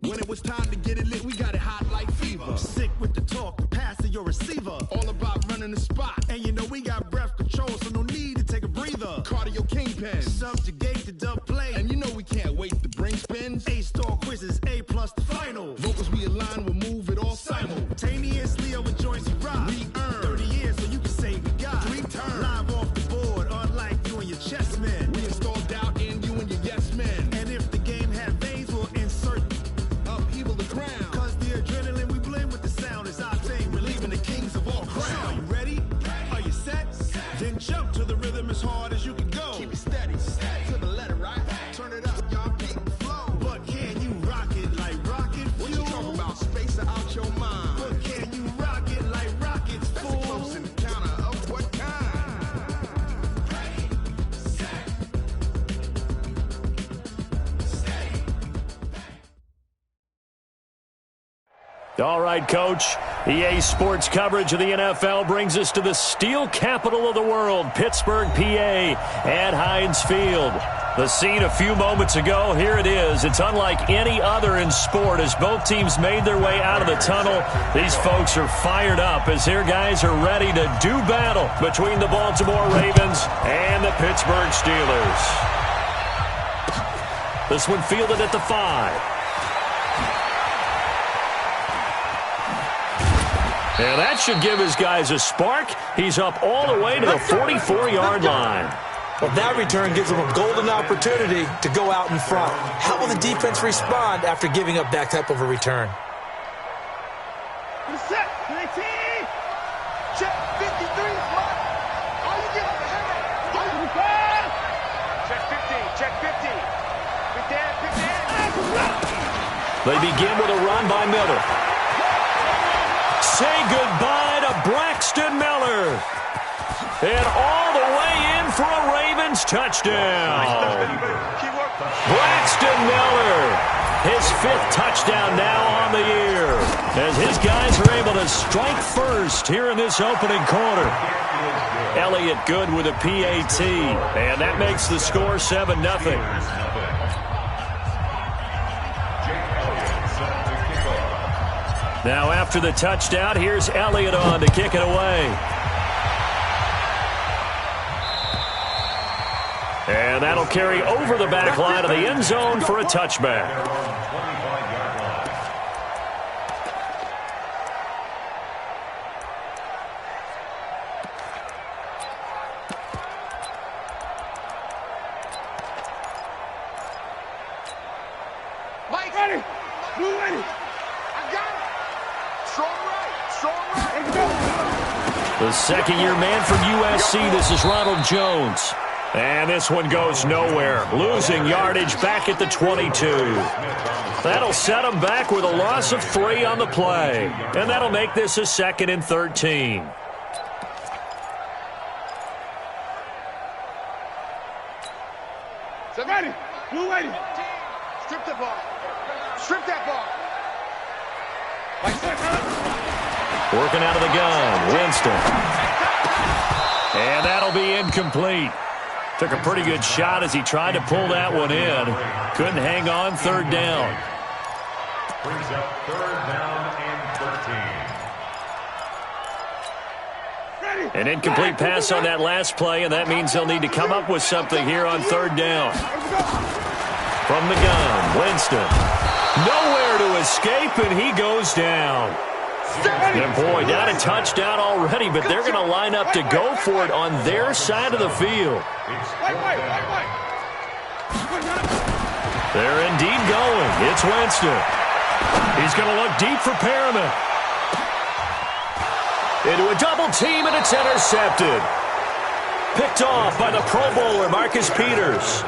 When it was time to get it lit, we got it hot like fever. I'm sick with the talk, the pass to your receiver. All about running the spot. And you know we got breath control, so no need to take a breather. Cardio kingpin. Subjugate the dub play. And you know we can't wait to bring spins. A-star quizzes, A+ the final. Vocals we align, we'll move it all simultaneously over joints we rock. We earn 30 years so you can say we got 3 turns. Live off the board, unlike you and your chess men. We install doubt in you and your yes men. And if the game had veins, we'll insert upheaval the crown. Cause the adrenaline we blend with the sound is our thing. Relieving the kings of all crowns. So are you ready? Are you set? Then jump to the rhythm as hard as you can go. Keep it steady, to the letter, right? Turn it up, y'all keep the flow. But can you rock it like rocket fuel? What you talking about? Space out your mind. But can you rock it like rockets, fool? That's a close encounter of what kind? Ready, set, steady. All right, Coach. EA Sports coverage of the NFL brings us to the steel capital of the world, Pittsburgh, PA, at Heinz Field. The scene a few moments ago, here it is. It's unlike any other in sport as both teams made their way out of the tunnel. These folks are fired up as their guys are ready to do battle between the Baltimore Ravens and the Pittsburgh Steelers. This one fielded at the 5. And that should give his guys a spark. He's up all the way to the 44-yard line. Well, that return gives them a golden opportunity to go out in front. How will the defense respond after giving up that type of a return? Set, 19. Check 53. Are you getting ahead? Check 15. Check 50. Big Dan, Big Dan. They begin with a run by Miller. Say goodbye to Braxton Miller. And all the way in for a Ravens touchdown. Braxton Miller, his 5th touchdown now on the year, as his guys are able to strike first here in this opening quarter. Elliott good with a PAT, and that makes the score 7-0. Now after the touchdown, here's Elliott on to kick it away. And that'll carry over the back line of the end zone for a touchback. Mike, ready. Blue ready. I got it. Strong right. The second-year man from USC, this is Ronald Jones. And this one goes nowhere, losing yardage back at the 22. That'll set him back with a loss of 3 on the play. And that'll make this a 2nd and 13. So ready. Blue ready. Strip the ball. Strip that ball. Like that, brother. Working out of the gun, Winston. And that'll be incomplete. Took a pretty good shot as he tried to pull that one in. Couldn't hang on, 3rd down. Brings up 3rd down and 13. An incomplete pass on that last play, and that means they'll need to come up with something here on 3rd down. From the gun, Winston. Nowhere to escape, and he goes down. And boy, not a touchdown already, but they're going to line up to go for it on their side of the field. They're indeed going. It's Winston. He's going to look deep for Perriman. Into a double team, and it's intercepted. Picked off by the Pro Bowler, Marcus Peters.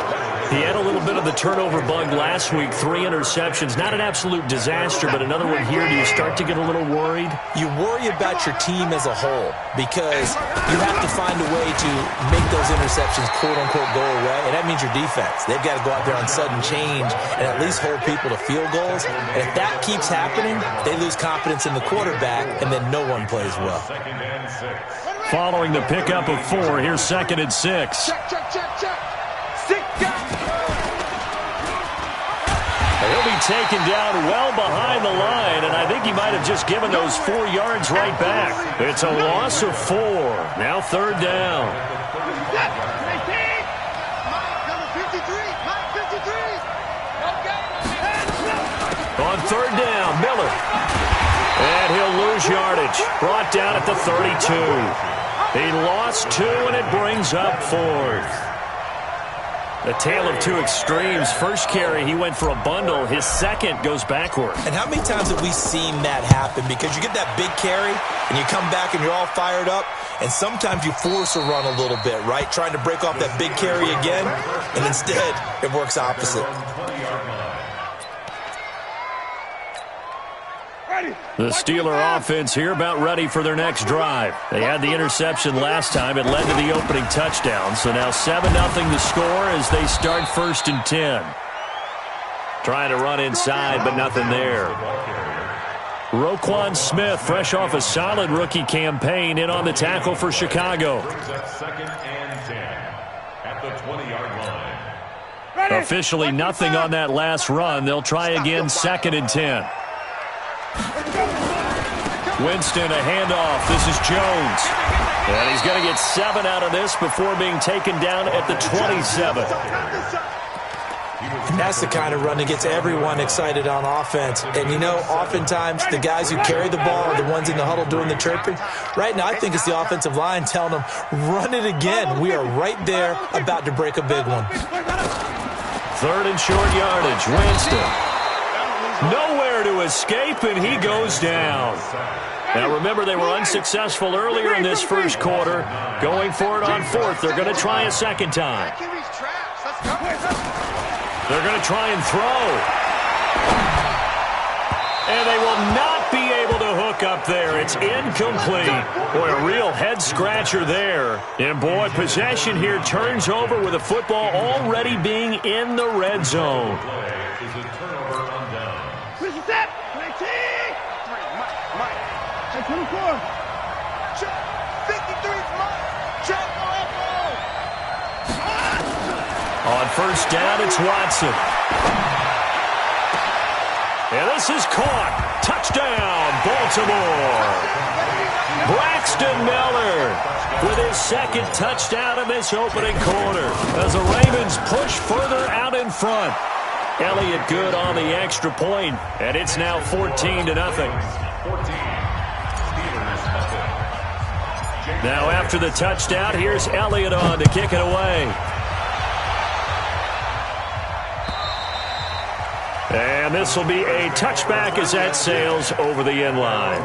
He had a little bit of the turnover bug last week, 3 interceptions. Not an absolute disaster, but another one here. Do you start to get a little worried? You worry about your team as a whole because you have to find a way to make those interceptions, quote-unquote, go away, and that means your defense. They've got to go out there on sudden change and at least hold people to field goals. And if that keeps happening, they lose confidence in the quarterback, and then no one plays well. Following the pickup of 4, here's 2nd and 6. Check, check, check, check. 6 guys. He'll be taken down well behind the line, and I think he might have just given those 4 yards right back. It's a loss of 4. Now 3rd down. On 3rd down, Miller. And he'll lose yardage. Brought down at the 32. He lost 2, and it brings up 4th. A tale of 2 extremes. First carry, he went for a bundle. His second goes backward. And how many times have we seen that happen? Because you get that big carry, and you come back and you're all fired up, and sometimes you force a run a little bit, right? Trying to break off that big carry again, and instead it works opposite. The Steeler offense here about ready for their next drive. They had the interception last time. It led to the opening touchdown. So now 7-0 the score as they start 1st and 10. Trying to run inside, but nothing there. Roquan Smith, fresh off a solid rookie campaign, in on the tackle for Chicago. 2nd and 10 at the 20-yard line. Officially nothing on that last run. They'll try again 2nd and 10. Winston, a handoff. This is Jones. And he's going to get 7 out of this before being taken down at the 27. And that's the kind of run that gets everyone excited on offense. And, you know, oftentimes the guys who carry the ball are the ones in the huddle doing the chirping. Right now, I think it's the offensive line telling them, run it again. We are right there about to break a big one. 3rd and short yardage. Winston. Nowhere to escape, and he goes down. Now, remember, they were unsuccessful earlier in this first quarter. Going for it on 4th. They're going to try a second time. They're going to try and throw. And they will not be able to hook up there. It's incomplete. Boy, a real head-scratcher there. And, boy, possession here turns over with the football already being in the red zone. On 1st down, it's Watson. And this is caught. Touchdown, Baltimore. Braxton Miller with his 2nd touchdown in this opening quarter as the Ravens push further out in front. Elliott good on the extra point, and it's now 14-0. Now after the touchdown, here's Elliott on to kick it away. And this will be a touchback as that sails over the end line.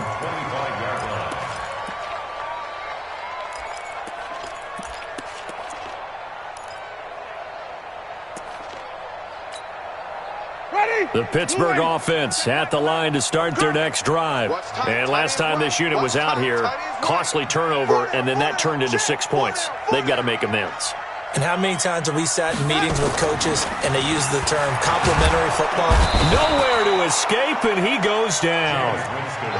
The Pittsburgh offense at the line to start their next drive. And last time this unit was out here, costly turnover, and then that turned into 6 points. They've got to make amends. And how many times have we sat in meetings with coaches and they use the term complimentary football? Nowhere to escape, and he goes down.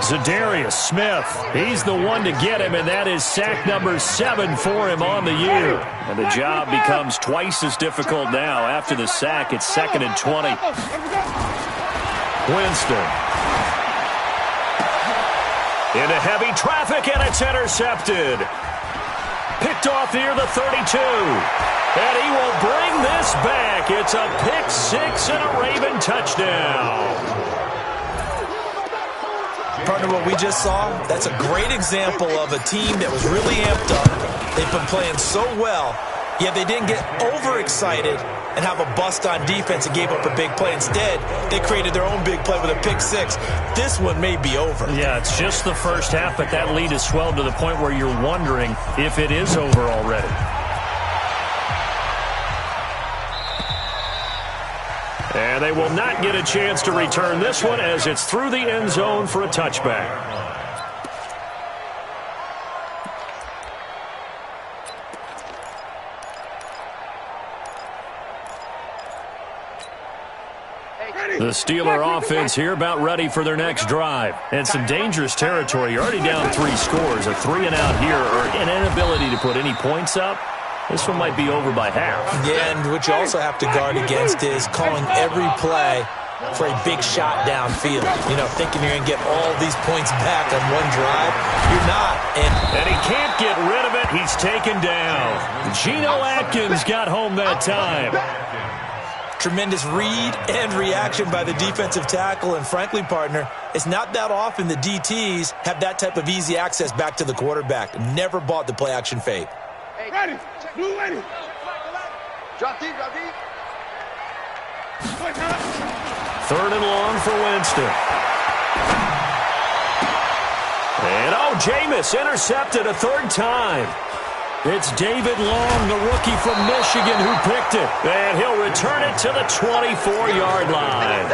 Zadarius Smith, he's the one to get him, and that is sack number 7 for him on the year. And the job becomes twice as difficult now. After the sack, it's 2nd and 20. Winston. Into heavy traffic, and it's intercepted. Picked off near the 32. And he will bring this back. It's a pick 6 and a Raven touchdown. Partner, what we just saw, that's a great example of a team that was really amped up. They've been playing so well, yet they didn't get overexcited and have a bust on defense and gave up a big play. Instead, they created their own big play with a pick 6. This one may be over. Yeah, it's just the first half, but that lead has swelled to the point where you're wondering if it is over already. And they will not get a chance to return this one as it's through the end zone for a touchback. The Steeler offense here about ready for their next drive. And some dangerous territory. You're already down 3 scores. A 3-and-out here or an inability to put any points up. This one might be over by half. Yeah, and what you also have to guard against is calling every play for a big shot downfield. You know, thinking you're going to get all these points back on one drive. You're not. And he can't get rid of it. He's taken down. Geno Atkins got home that time. Tremendous read and reaction by the defensive tackle. And frankly, partner, it's not that often the DTs have that type of easy access back to the quarterback. Never bought the play-action fake. Ready. Blue ready. Drop deep, drop deep. Third and long for Winston. And, Jameis intercepted a third time. It's David Long, the rookie from Michigan, who picked it. And he'll return it to the 24-yard line.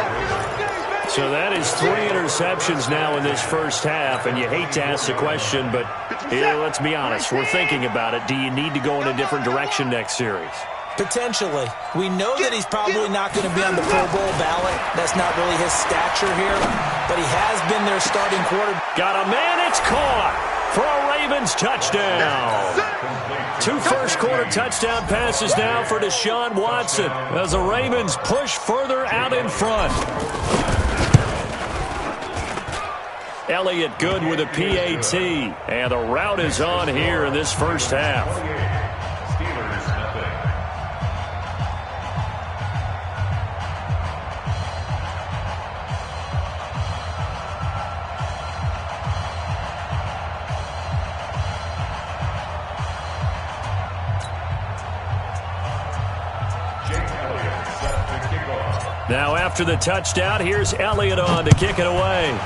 So that is 3 interceptions now in this first half. And you hate to ask the question, but let's be honest. We're thinking about it. Do you need to go in a different direction next series? Potentially. We know that he's probably not going to be on the Pro Bowl ballot. That's not really his stature here. But he has been their starting quarterback. Got a man, it's caught for a Ravens touchdown. 2 first-quarter touchdown passes now for Deshaun Watson as the Ravens push further out in front. Elliott good with a PAT, and the route is on here in this first half. Now after the touchdown, here's Elliott on to kick it away.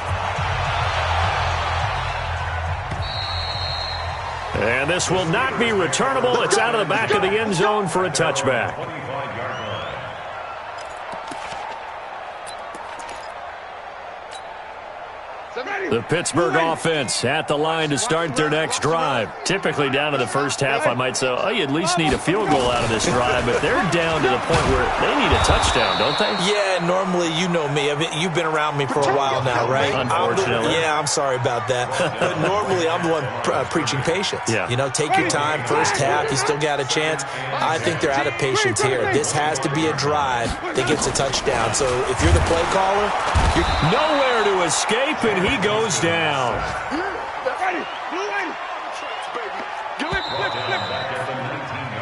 And this will not be returnable. It's out of the back of the end zone for a touchback. The Pittsburgh offense at the line to start their next drive. Typically down to the first half, I might say, you at least need a field goal out of this drive, but they're down to the point where they need a touchdown, don't they? Yeah, normally, you know me. I mean, you've been around me for a while now, right? Unfortunately. I'm sorry about that. But normally, I'm the one preaching patience. Yeah. You know, take your time. First half, you still got a chance. I think they're out of patience here. This has to be a drive that gets a touchdown. So if you're the play caller, you're nowhere to escape, and he goes down.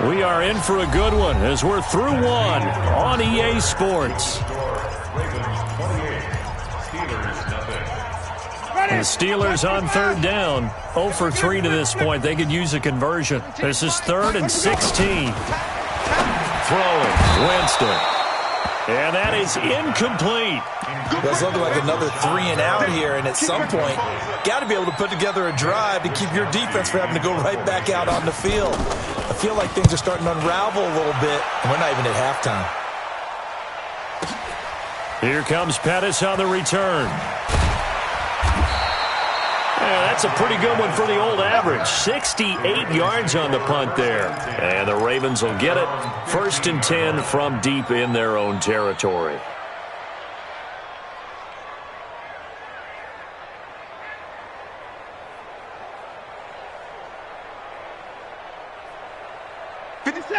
We are in for a good one as we're through one on EA Sports. The Steelers on third down, 0 for 3 to this point. They could use a conversion. This is 3rd and 16. Throwing, Winston. And that is incomplete. That's looking like another 3 and out here, and at some point, got to be able to put together a drive to keep your defense from having to go right back out on the field. I feel like things are starting to unravel a little bit, and we're not even at halftime. Here comes Pettis on the return. Yeah, that's a pretty good one for the old average. 68 yards on the punt there. And the Ravens will get it. 1st and 10 from deep in their own territory.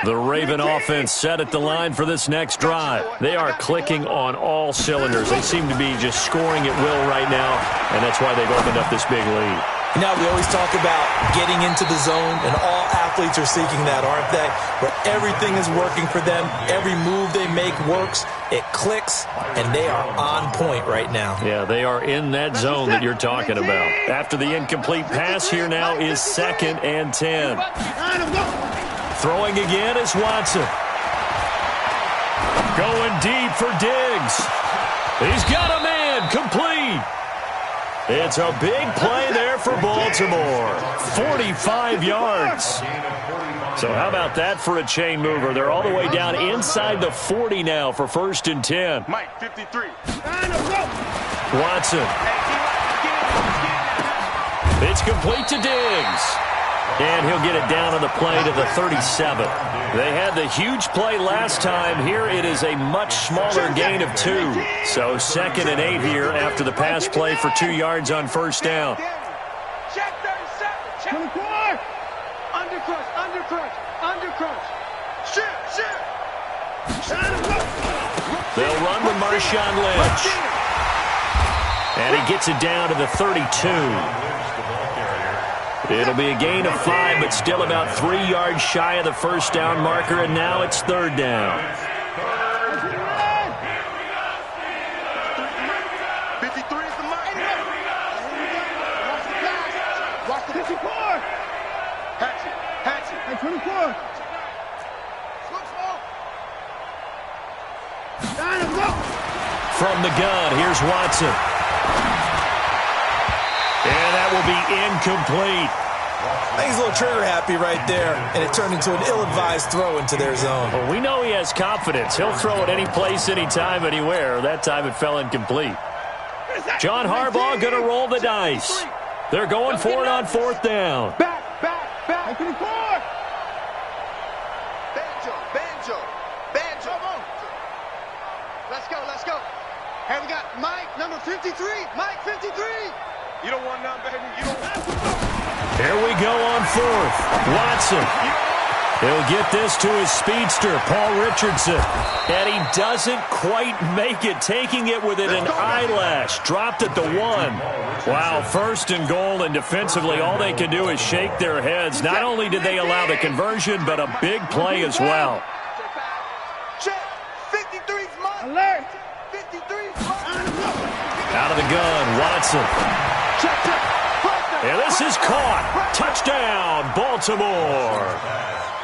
The Raven offense set at the line for this next drive. They are clicking on all cylinders. They seem to be just scoring at will right now, and that's why they've opened up this big lead. You know, we always talk about getting into the zone, and all athletes are seeking that, aren't they? Where everything is working for them. Every move they make works. It clicks, and they are on point right now. Yeah, they are in that zone that you're talking about. After the incomplete pass, here now is 2nd and 10. Throwing again is Watson. Going deep for Diggs. He's got a man, complete. It's a big play there for Baltimore. 45 yards. So how about that for a chain mover? They're all the way down inside the 40 now for 1st and 10. Mike, 53. Watson. It's complete to Diggs. And he'll get it down on the play to the 37. They had the huge play last time. Here it is a much smaller gain of 2. So 2nd and 8 here after the pass play for 2 yards on 1st down. Check 37. Check 24. Under crunch. Shoot. They'll run with Marshawn Lynch. And he gets it down to the 32. It'll be a gain of 5, but still about 3 yards shy of the first down marker, and now it's third down. 53 is the mark. Watch the 54. Hatchet. Hey, 24. From the gun, here's Watson. And that will be incomplete. I think he's a little trigger happy right there, and it turned into an ill-advised throw into their zone. Well, we know he has confidence. He'll throw it any place, anytime, anywhere. That time it fell incomplete. John Harbaugh going to roll the dice. They're going for it on fourth down. Back. Let's go. Hey, we got Mike, number 53. Mike, 53. You don't want none, baby. You don't want none. Here we go on fourth. Watson. He'll get this to his speedster, Paul Richardson. And he doesn't quite make it, taking it within an eyelash. Dropped at the 1. Wow, first and goal, and defensively all they can do is shake their heads. Not only did they allow the conversion, but a big play as well. Check. 53's Mike. Alert. 53's Mike. Out of the gun, Watson. Check. And this is caught. Touchdown, Baltimore.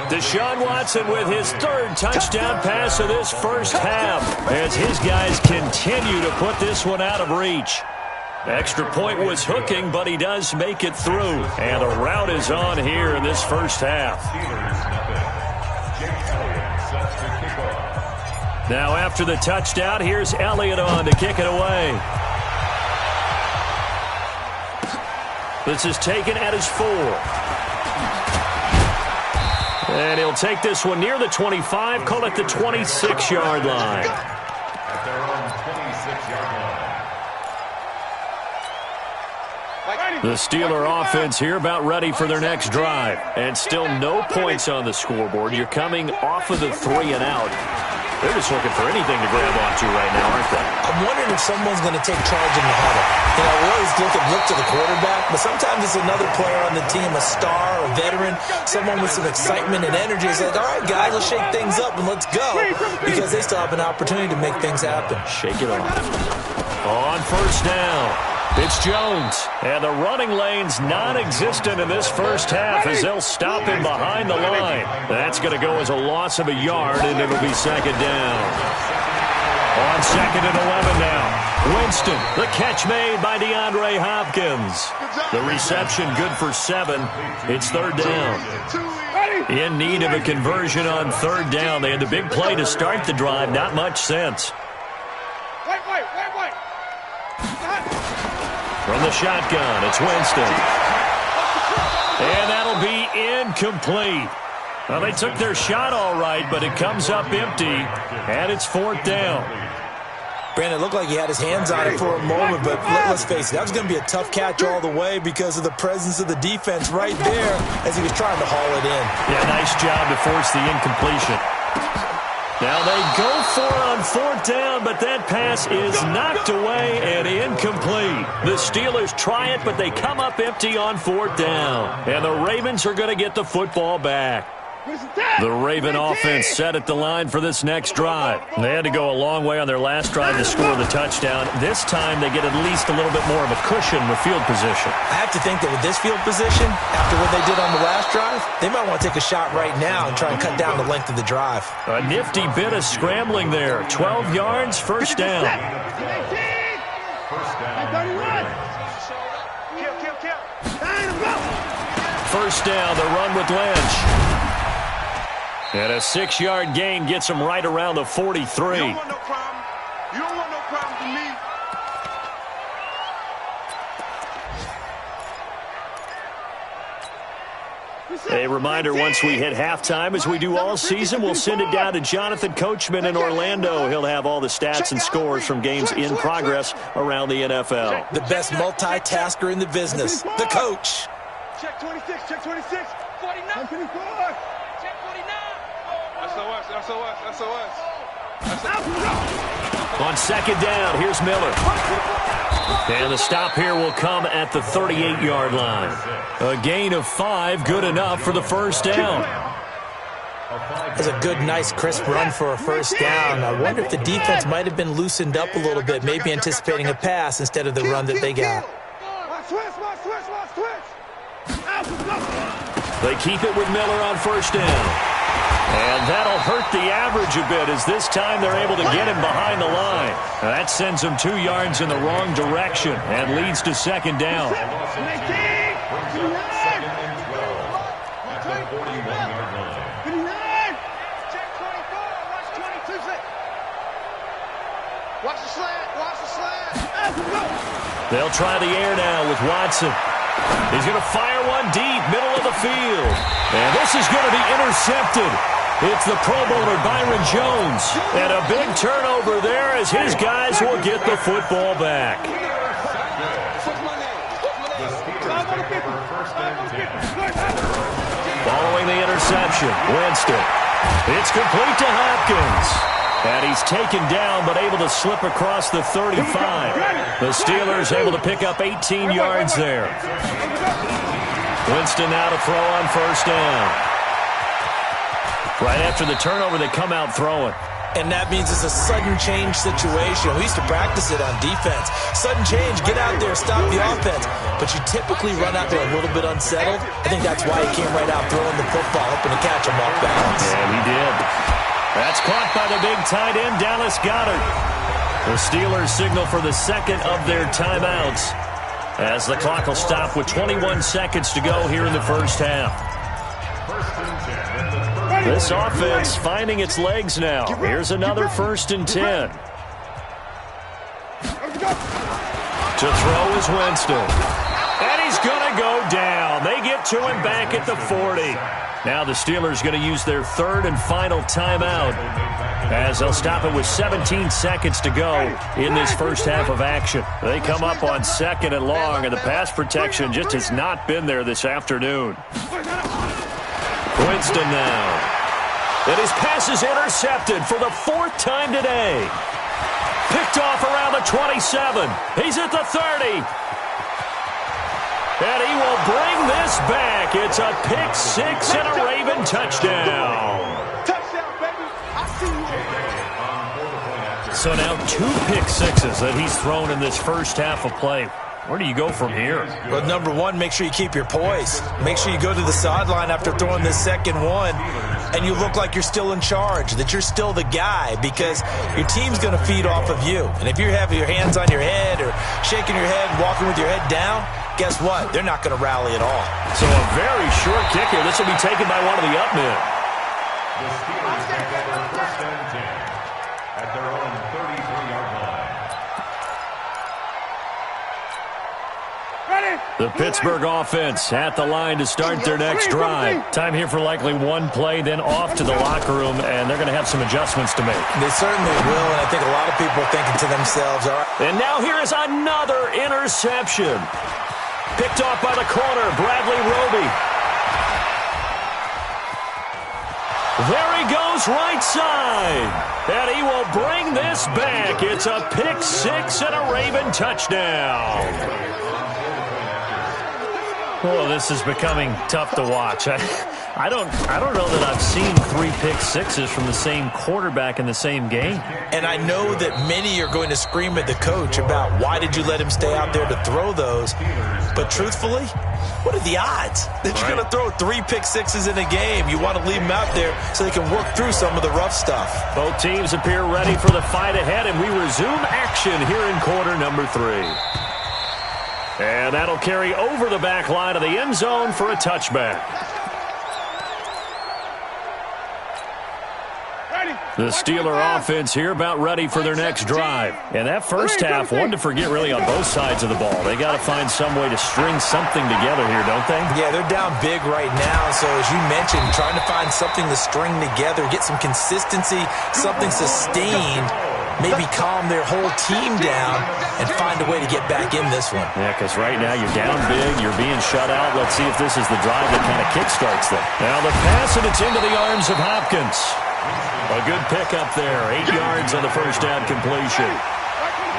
Deshaun Watson with his third touchdown pass of this first half as his guys continue to put this one out of reach. Extra point was hooking, but he does make it through. And the route is on here in this first half. Now after the touchdown, here's Elliott on to kick it away. This is taken at his 4. And he'll take this one near the 25, call it the 26-yard line. At their own 26-yard line. The Steeler offense here about ready for their next drive. And still no points on the scoreboard. You're coming off of the 3 and out. They're just looking for anything to grab onto right now, aren't they? I'm wondering if someone's going to take charge in the huddle. You know, we always look to the quarterback, but sometimes it's another player on the team, a star, a veteran, someone with some excitement and energy. It's like, all right, guys, let's shake things up and let's go, because they still have an opportunity to make things happen. Shake it off. On first down, it's Jones. And the running lane's non-existent in this first half as they'll stop him behind the line. That's going to go as a loss of a yard, and it'll be second down. On second and 11 now. Winston, the catch made by DeAndre Hopkins. The reception good for 7. It's third down. In need of a conversion on third down. They had the big play to start the drive. Not much sense. Wait. From the shotgun, it's Winston. And that'll be incomplete. Well, they took their shot all right, but it comes up empty, and it's fourth down. Brandon, it looked like he had his hands on it for a moment, but let's face it, that was going to be a tough catch all the way because of the presence of the defense right there as he was trying to haul it in. Yeah, nice job to force the incompletion. Now they go for it on fourth down, but that pass is knocked away and incomplete. The Steelers try it, but they come up empty on fourth down. And the Ravens are going to get the football back. The Raven offense set at the line for this next drive. They had to go a long way on their last drive to score the touchdown. This time they get at least a little bit more of a cushion with field position. I have to think that with this field position, after what they did on the last drive, they might want to take a shot right now and try and cut down the length of the drive. A nifty bit of scrambling there. 12 yards, first down. First down. First down, the run with Lynch. And a 6-yard gain gets him right around the 43. You don't want no problem. You don't want no problem for me. A reminder, once we hit halftime, as we do all season, we'll send it down to Jonathan Coachman in Orlando. He'll have all the stats and scores from games in progress around the NFL. The best multitasker in the business, the coach. Check 26, check 26. 49. 54. Check 49. SOS. On second down, here's Miller. And the stop here will come at the 38-yard line. A gain of 5, good enough for the first down. That's a good, nice, crisp run for a first down. I wonder if the defense might have been loosened up a little bit, maybe anticipating a pass instead of the run that they got. They keep it with Miller on first down. And that'll hurt the average a bit as this time they're able to get him behind the line. That sends him 2 yards in the wrong direction and leads to second down. Watch the slant. Watch the slant. They'll try the air now with Watson. He's going to fire one deep, middle of the field. And this is going to be intercepted. It's the Pro Bowler Byron Jones. And a big turnover there as his guys will get the football back. Following the interception, Winston. It's complete to Hopkins. And he's taken down, but able to slip across the 35. The Steelers able to pick up 18 yards there. Winston now to throw on first down. Right after the turnover, they come out throwing. And that means it's a sudden change situation. We used to practice it on defense. Sudden change, get out there, stop the offense. But you typically run out there a little bit unsettled. I think that's why he came right out throwing the football, hoping to catch him off balance. Yeah, he did. That's caught by the big tight end, Dallas Goedert. The Steelers signal for the second of their timeouts as the clock will stop with 21 seconds to go here in the first half. This offense finding its legs now. Here's another 1st and 10. To throw is Winston. And he's going to go down. They get to him back at the 40. Now the Steelers going to use their 3rd and final timeout as they'll stop it with 17 seconds to go in this first half of action. They come up on 2nd and long, and the pass protection just has not been there this afternoon. Winston now. And his pass is intercepted for the 4th time today. Picked off around the 27. He's at the 30. And he will bring this back. It's a pick 6 and a Raven touchdown. Touchdown, baby. I see you. So now 2 pick sixes that he's thrown in this first half of play. Where do you go from here? Well, number one, make sure you keep your poise. Make sure you go to the sideline after throwing this second one, and you look like you're still in charge, that you're still the guy, because your team's going to feed off of you. And if you're having your hands on your head or shaking your head and walking with your head down, guess what? They're not going to rally at all. So a very short kick here. This will be taken by one of the up men. The Steelers take over 1st and 10 at their own 33-yard line. The Pittsburgh offense at the line to start their next drive. Time here for likely one play, then off to the locker room, and they're going to have some adjustments to make. They certainly will, and I think a lot of people are thinking to themselves, all right. And now here is another interception. Picked off by the corner, Bradley Roby. There he goes right side. And he will bring this back. It's a pick 6 and a Raven touchdown. Oh, this is becoming tough to watch. I don't know that I've seen 3 pick sixes from the same quarterback in the same game. And I know that many are going to scream at the coach about why did you let him stay out there to throw those. But truthfully, what are the odds that you're going to throw 3 pick sixes in a game? You want to leave them out there so they can work through some of the rough stuff. Both teams appear ready for the fight ahead, and we resume action here in quarter number 3. And that'll carry over the back line of the end zone for a touchback. The Steeler offense here about ready for their next drive. And that first half, one to forget really on both sides of the ball. They got to find some way to string something together here, don't they? Yeah, they're down big right now. So as you mentioned, trying to find something to string together, get some consistency, something sustained, maybe calm their whole team down and find a way to get back in this one. Yeah, because right now you're down big, you're being shut out. Let's see if this is the drive that kind of kickstarts them. Now the pass, and it's into the arms of Hopkins. A good pickup there. 8 yards on the first down completion.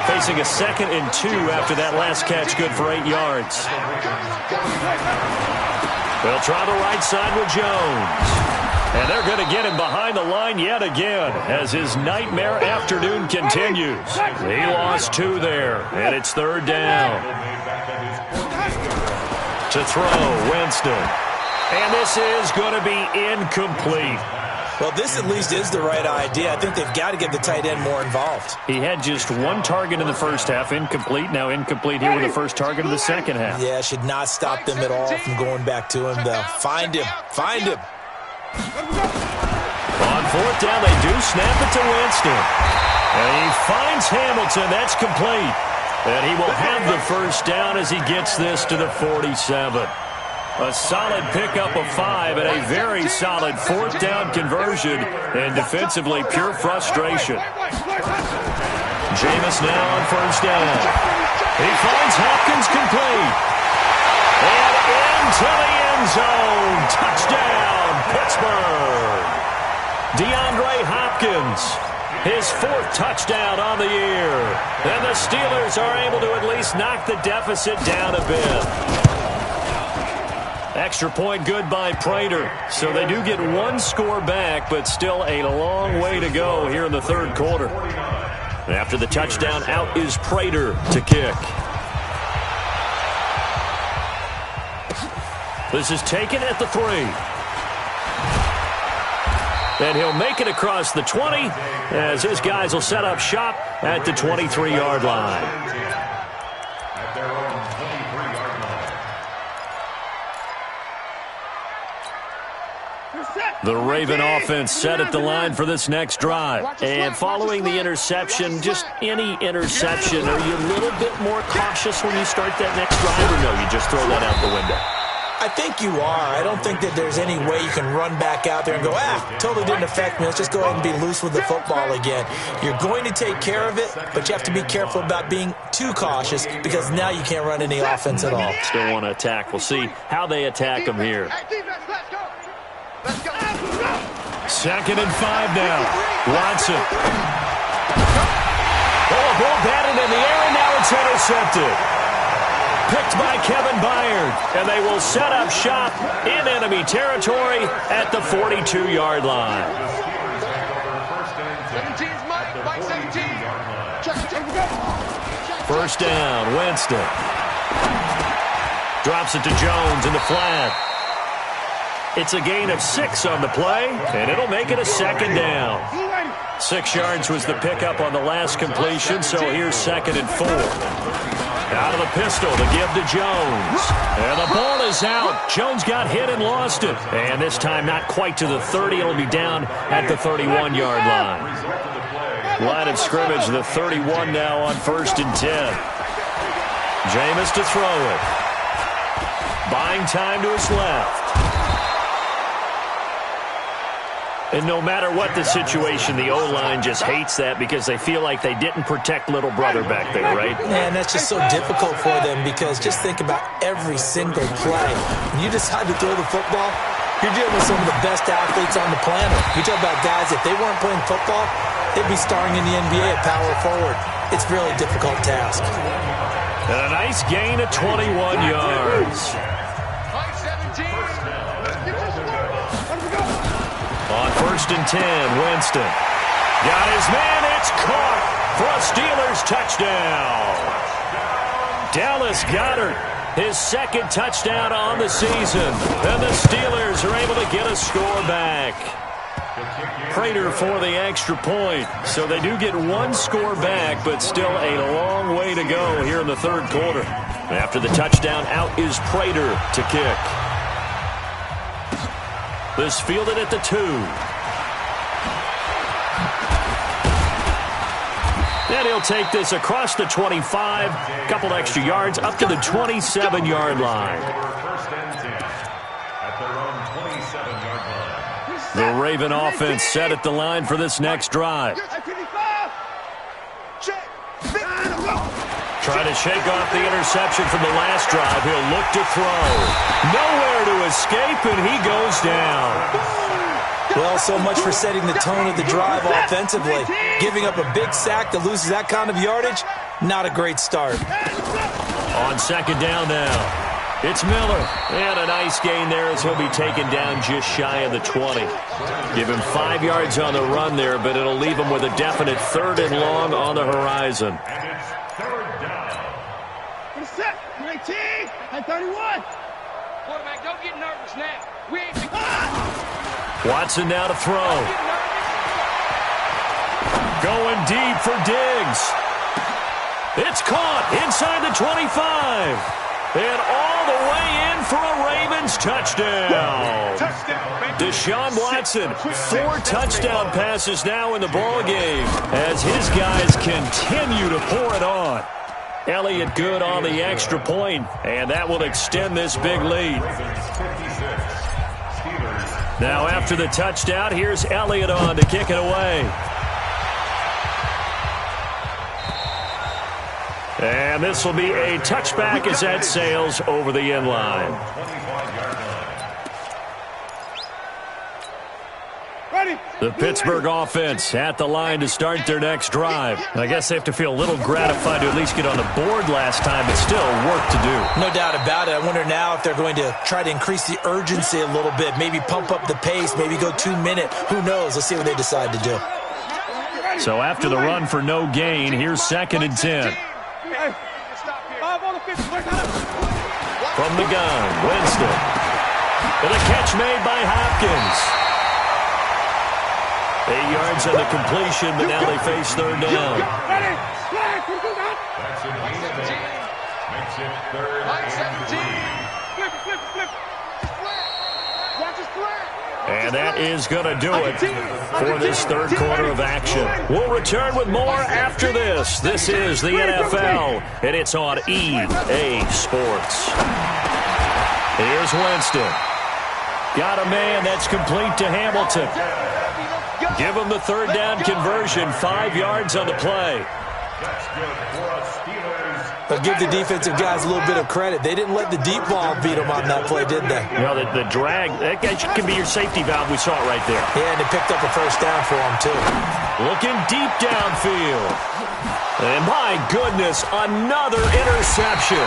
Facing a 2nd and 2 after that last catch, good for 8 yards. They'll try the right side with Jones. And they're going to get him behind the line yet again as his nightmare afternoon continues. He lost 2 there, and it's 3rd down. To throw, Winston. And this is going to be incomplete. Well, this at least is the right idea. I think they've got to get the tight end more involved. He had just 1 target in the first half, incomplete. Now incomplete here with the first target of the second half. Yeah, should not stop them at all from going back to him, though. Find him. Find him. On 4th down, they do snap it to Winston. And he finds Hamilton. That's complete. And he will have the first down as he gets this to the 47. A solid pickup of 5 and a very solid 4th down conversion, and defensively pure frustration. Jameis now on 1st down. He finds Hopkins complete. And into the end zone. Touchdown, Pittsburgh. DeAndre Hopkins, his 4th touchdown on the year. And the Steelers are able to at least knock the deficit down a bit. Extra point good by Prater. So they do get 1 score back, but still a long way to go here in the 3rd quarter. After the touchdown, out is Prater to kick. This is taken at the 3. And he'll make it across the 20 as his guys will set up shop at the 23-yard line. The Raven offense set at the line for this next drive. And following the interception, just any interception, are you a little bit more cautious when you start that next drive, or no, you just throw that out the window? I think you are. I don't think that there's any way you can run back out there and go, totally didn't affect me. Let's just go ahead and be loose with the football again. You're going to take care of it, but you have to be careful about being too cautious because now you can't run any offense at all. Still want to attack. We'll see how they attack them here. 2nd and 5 now. Watson. Oh, ball batted in the air, and now it's intercepted. Picked by Kevin Byard, and they will set up shop in enemy territory at the 42-yard line. 1st down, Winston. Drops it to Jones in the flat. It's a gain of 6 on the play, and it'll make it a 2nd down. 6 yards was the pickup on the last completion, so here's 2nd and 4. Out of the pistol to give to Jones. And the ball is out. Jones got hit and lost it. And this time not quite to the 30. It'll be down at the 31-yard line. Line of scrimmage, the 31 now on 1st and 10. Jameis to throw it. Buying time to his left. And no matter what the situation, the O-line just hates that because they feel like they didn't protect little brother back there, right? Man, that's just so difficult for them because just think about every single play. When you decide to throw the football, you're dealing with some of the best athletes on the planet. You talk about guys, if they weren't playing football, they'd be starring in the NBA at power forward. It's a really difficult task. And a nice gain of 21 yards. On 1st and 10, Winston. Got his man, it's caught for a Steelers touchdown. Dallas Goedert, his 2nd touchdown on the season. And the Steelers are able to get a score back. Prater for the extra point. So they do get 1 score back, but still a long way to go here in the 3rd quarter. After the touchdown, out is Prater to kick. This fielded at the 2. And he'll take this across the 25, couple extra yards, up to the 27-yard line. The Raven offense set at the line for this next drive. Trying to shake off the interception from the last drive. He'll look to throw. Nowhere to escape, and he goes down. Well, so much for setting the tone of the drive offensively. Giving up a big sack that loses that kind of yardage, not a great start. On second down now. It's Miller, and a nice gain there as he'll be taken down just shy of the 20. Give him 5 yards on the run there, but it'll leave him with a definite 3rd and long on the horizon. And it's 3rd down. Get set. 19 and 31. Quarterback, don't get nervous now. We ain't Watson now to throw. Going deep for Diggs. It's caught inside the 25. And all the way in for a Ravens touchdown. Deshaun Watson, 4 touchdown passes now in the ballgame as his guys continue to pour it on. Elliott good on the extra point, and that will extend this big lead. Now after the touchdown, here's Elliott on to kick it away. And this will be a touchback as that sails over the end line. The Pittsburgh offense at the line to start their next drive. I guess they have to feel a little gratified to at least get on the board last time, but still work to do. No doubt about it. I wonder now if they're going to try to increase the urgency a little bit, maybe pump up the pace, maybe go 2-minute. Who knows? Let's see what they decide to do. So after the run for no gain, here's 2nd and 10. From the gun, Winston. And a catch made by Hopkins. 8 yards on the completion, but now they face 3rd down. That's a gain of 8. Makes it 3rd and 3. Flip. Watch his flip. And that is going to do it for this 3rd quarter of action. We'll return with more after this. This is the NFL, and it's on EA Sports. Here's Winston. Got a man that's complete to Hamilton. Give him the 3rd down conversion, 5 yards on the play. That's good for a Steelers. But give the defensive guys a little bit of credit. They didn't let the deep ball beat them on that play, did they? You know, the drag, that can be your safety valve. We saw it right there. Yeah, and they picked up a 1st down for them, too. Looking deep downfield. And my goodness, another interception.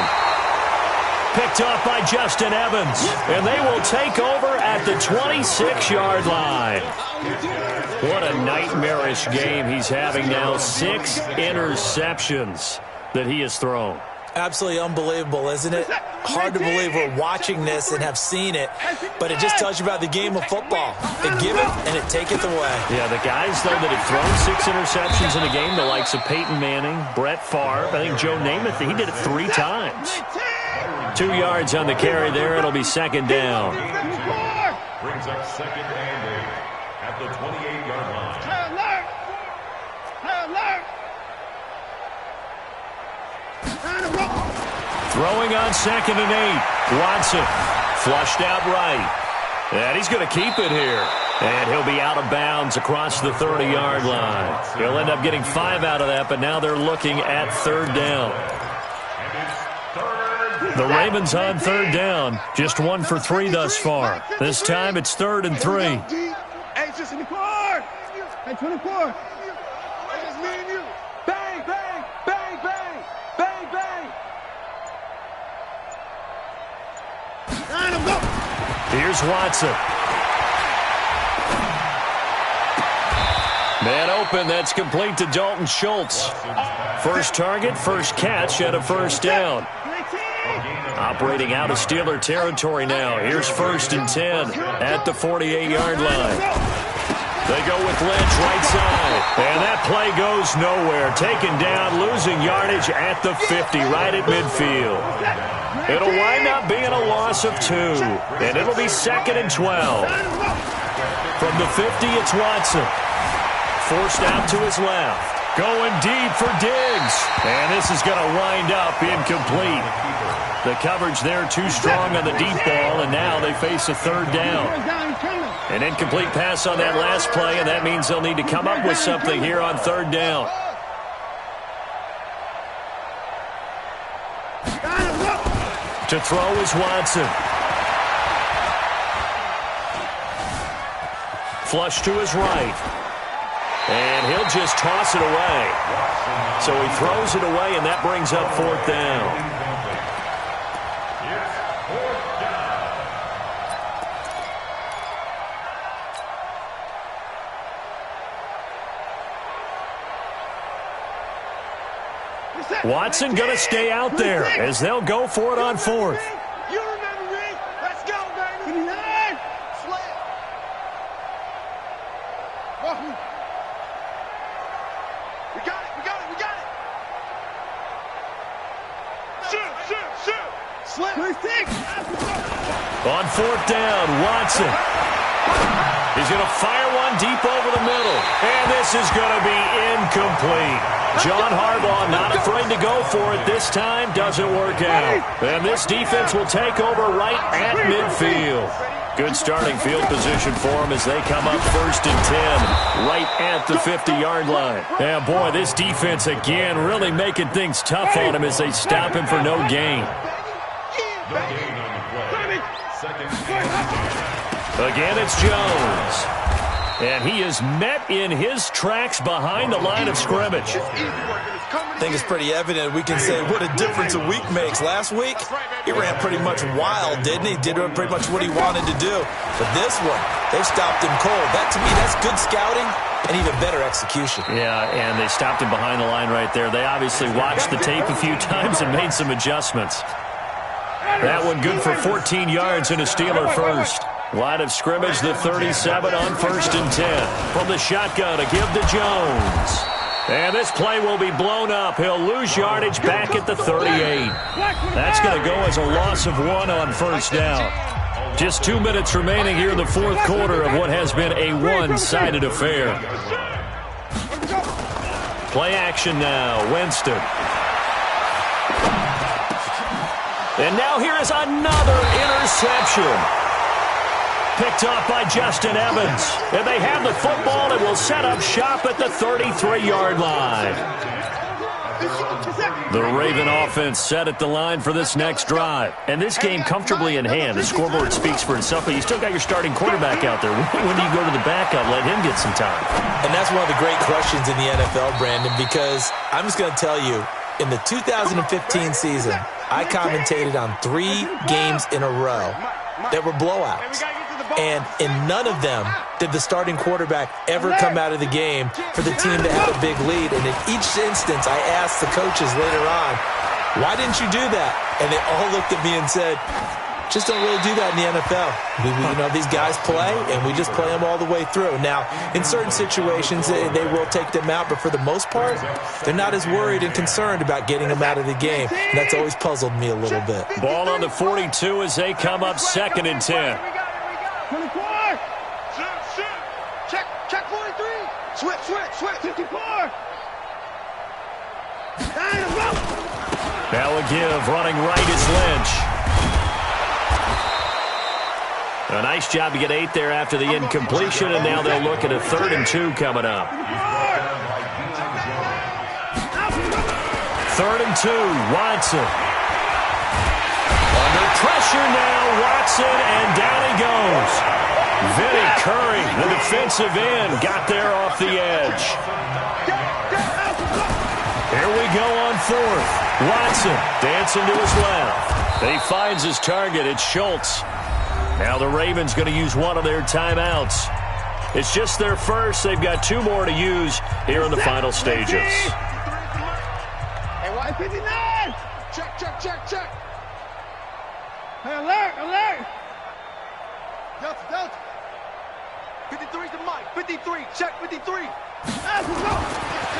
Picked off by Justin Evans. And they will take over at the 26-yard line. What a nightmarish game he's having now. 6 interceptions that he has thrown. Absolutely unbelievable, isn't it? Hard to believe we're watching this and have seen it, but it just tells you about the game of football. They give it and it taketh away. Yeah, the guys, though, that have thrown 6 interceptions in a game, the likes of Peyton Manning, Brett Favre, I think Joe Namath, he did it 3 times. 2 yards on the carry there. It'll be 2nd down. Brings up 2nd and 8 at the 28-yard line. Throwing on 2nd and 8. Watson flushed out right. And he's going to keep it here. And he'll be out of bounds across the 30-yard line. He'll end up getting 5 out of that, but now they're looking at 3rd down. The Ravens on 3rd down. Just 1 for 3 thus far. This time it's 3rd and 3. Hey, just in the car. Hey, 24. It's just me and you. Bang, bang, bang, bang, bang, bang. Line him up. Here's Watson. Man open, that's complete to Dalton Schultz. First target, first catch, and a 1st down. Operating out of Steeler territory now. Here's 1st and 10 at the 48-yard line. They go with Lynch right side. And that play goes nowhere. Taken down, losing yardage at the 50, right at midfield. It'll wind up being a loss of 2. And it'll be 2nd and 12. From the 50, it's Watson. Forced out to his left. Going deep for Diggs. And this is going to wind up incomplete. The coverage there too strong on the deep ball, and now they face a 3rd down. An incomplete pass on that last play, and that means they'll need to come up with something here on 3rd down. To throw is Watson. flush to his right. And he'll just toss it away. So he throws it away, and that brings up 4th down. Watson going to stay out there as they'll go for it on 4th. You remember me? Let's go, baby. Slam. We got it. Shoot. Slam. On 4th down, Watson. He's going to fire one deep over the middle. And this is going to be incomplete. John Harbaugh not afraid to go for it this time. Doesn't work out. And this defense will take over right at midfield. Good starting field position for them as they come up 1st and 10 right at the 50-yard line. Yeah, boy, this defense again really making things tough on him as they stop him for no gain. Again, it's Jones. And he is met in his tracks behind the line of scrimmage. I think it's pretty evident. We can say what a difference a week makes. Last week, he ran pretty much wild, didn't he? Did pretty much what he wanted to do. But this one, they stopped him cold. That, to me, that's good scouting and even better execution. Yeah, and they stopped him behind the line right there. They obviously watched the tape a few times and made some adjustments. That one good for 14 yards and a Steeler first. Line of scrimmage, the 37 on 1st and 10. From the shotgun, a give to Jones. And this play will be blown up. He'll lose yardage back at the 38. That's going to go as a loss of 1 on 1st down. Just 2 minutes remaining here in the 4th quarter of what has been a one-sided affair. Play action now, Winston. And now here is another interception. Picked off by Justin Evans. And they have the football and will set up shop at the 33-yard line. The Raven offense set at the line for this next drive. And this game comfortably in hand. The scoreboard speaks for itself, but you still got your starting quarterback out there. When do you go to the backup, let him get some time? And that's one of the great questions in the NFL, Brandon, because I'm just going to tell you, in the 2015 season, I commentated on 3 games in a row that were blowouts. And in none of them did the starting quarterback ever come out of the game for the team that had a big lead. And in each instance, I asked the coaches later on, why didn't you do that? And they all looked at me and said, just don't really do that in the NFL. These guys play, and we just play them all the way through. Now, in certain situations, they will take them out, but for the most part, they're not as worried and concerned about getting them out of the game. And that's always puzzled me a little bit. Ball on the 42 as they come up 2nd and 10. 24. Shoot. Check 43. Switch. 54. Now a give, running right is Lynch. A nice job to get 8 there after the incompletion, and now they'll look at a 3rd and 2 coming up. 3rd and 2, Watson. Under pressure now, Watson, and down he goes. Vinny Curry, the defensive end, got there off the edge. Here we go on 4th. Watson dancing to his left. He finds his target. It's Schultz. Now the Ravens going to use one of their timeouts. It's just their first. They've got 2 more to use here in the final stages. Hey, why 59? Check. Hey, alert. Delta. 53's the mic. 53. Check 53.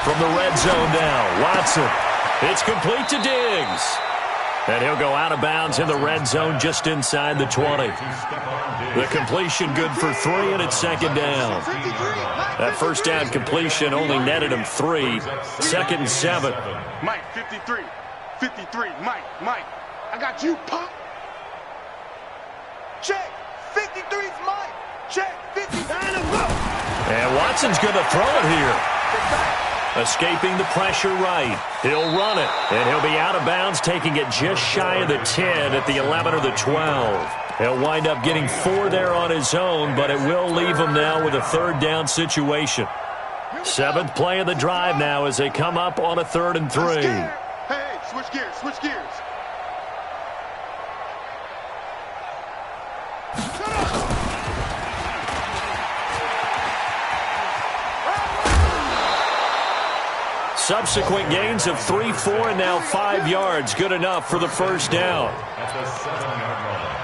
From the red zone now, Watson. It's complete to Diggs. And he'll go out of bounds in the red zone just inside the 20. The completion good for 3, and it's 2nd down. That first down completion only netted him 3. 2nd and 7. Mike, 53. Mike. I got you, Pop. Check. 53's Mike. Check. 59 and go. And Watson's going to throw it here. Escaping the pressure right. He'll run it, and he'll be out of bounds, taking it just shy of the 10 at the 11 or the 12. He'll wind up getting 4 there on his own, but it will leave him now with a 3rd down situation. 7th play of the drive now as they come up on a 3rd and 3. Hey, switch gears, switch gears. Subsequent gains of 3, 4, and now 5 yards. Good enough for the 1st down. At the 7-yard line.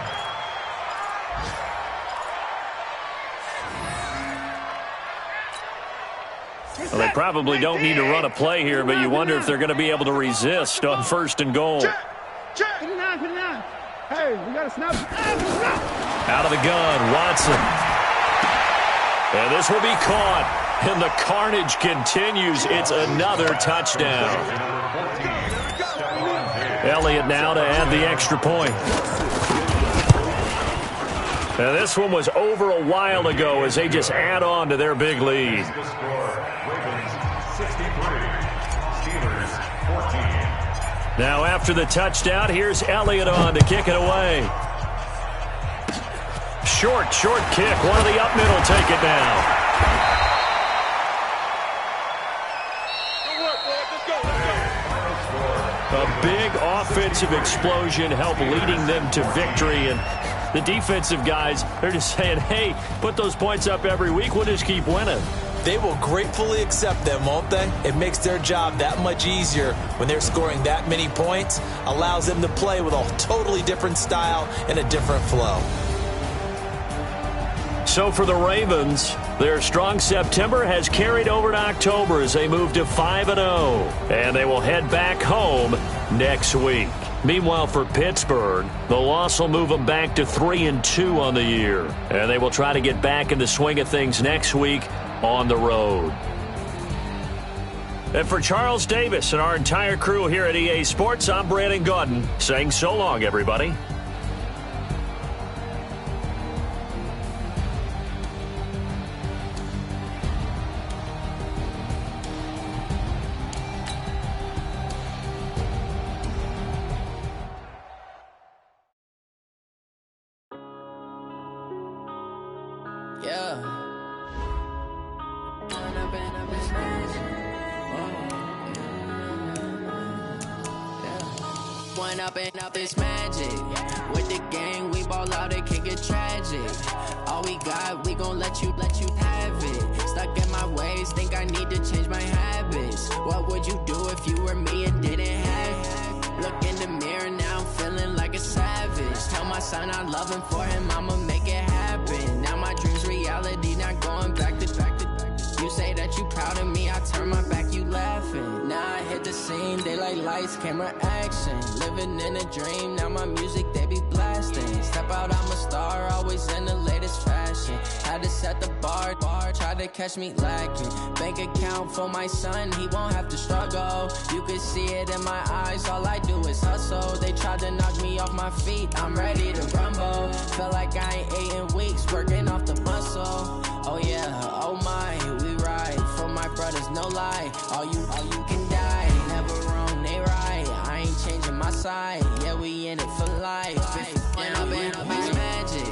Well, they probably don't need to run a play here, but you wonder if they're going to be able to resist on 1st and goal. Check. Put it down. Hey, we got to snap. Out of the gun, Watson. And this will be caught. And the carnage continues. It's another touchdown. Elliott now to add the extra point. Now this one was over a while ago as they just add on to their big lead. The score, Ravens 63, Steelers 14. Now after the touchdown, here's Elliott on to kick it away. Short kick. One of the up middle take it down. A big offensive explosion helped leading them to victory. And the defensive guys, they're just saying, hey, put those points up every week. We'll just keep winning. They will gratefully accept them, won't they? It makes their job that much easier when they're scoring that many points. Allows them to play with a totally different style and a different flow. So for the Ravens, their strong September has carried over to October as they move to 5-0. And they will head back home next week. Meanwhile, for Pittsburgh, the loss will move them back to 3-2 on the year. And they will try to get back in the swing of things next week on the road. And for Charles Davis and our entire crew here at EA Sports, I'm Brandon Gaudin saying so long, everybody. Up this magic. With the gang, we ball out, it can get tragic. All we got, we gon' let you have it. Stuck in my ways, think I need to change my habits. What would you do if you were me and didn't have it? Look in the mirror, now I'm feeling like a savage. Tell my son I love him, for him I'ma make it happen. Now my dream's reality, not going back to. You say that you proud of me, I turn my back, you laughing. Now I hit the scene, they like lights, camera, action. Living in a dream, now my music, they be blasting. Step out, I'm a star, always in the latest fashion. Had to set the bar, try to catch me lacking. Bank account for my son, he won't have to struggle. You can see it in my eyes, all I do is hustle. They tried to knock me off my feet, I'm ready to rumble. Feel like I ain't ate in weeks, working off the muscle. Oh yeah, oh my, we ride for my brothers, no lie. All you can die, never wrong, they right. I ain't changing my side, yeah, we in it for life. When I've been magic,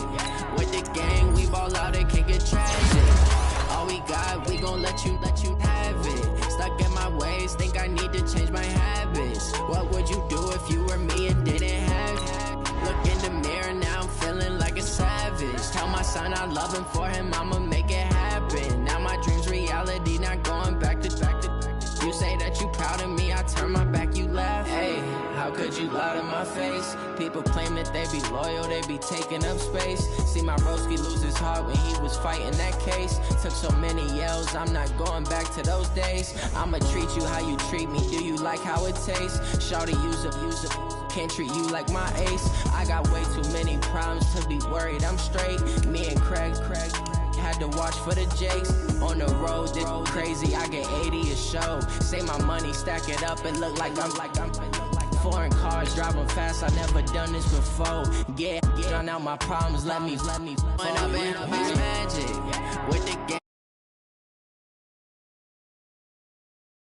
with the gang, we ball out, it can get tragic. All we got, we gon' let you have it. Stuck in my ways, think I need to change my habits. What would you do if you were me and didn't have it? Look in the mirror, now I'm feeling like a savage. Tell my son I love him, for him I'ma make it happen. Now my dream's reality, not going back to. You say that you proud of me, I turn my back, you laugh. Hey, how could you lie to my face? People claim that they be loyal, they be taking up space. See my broski lose his heart when he was fighting that case. Took so many yells, I'm not going back to those days. I'ma treat you how you treat me, do you like how it tastes? Shawty, use it, can't treat you like my ace. I got way too many problems to be worried, I'm straight. Me and Craig had to watch for the Jakes. On the road, this crazy, I get 80 a show. Say my money, stack it up, and look like I'm foreign cars, driving fast, I never done this before. Get drown out my problems, let me. When I've been magic, with the game.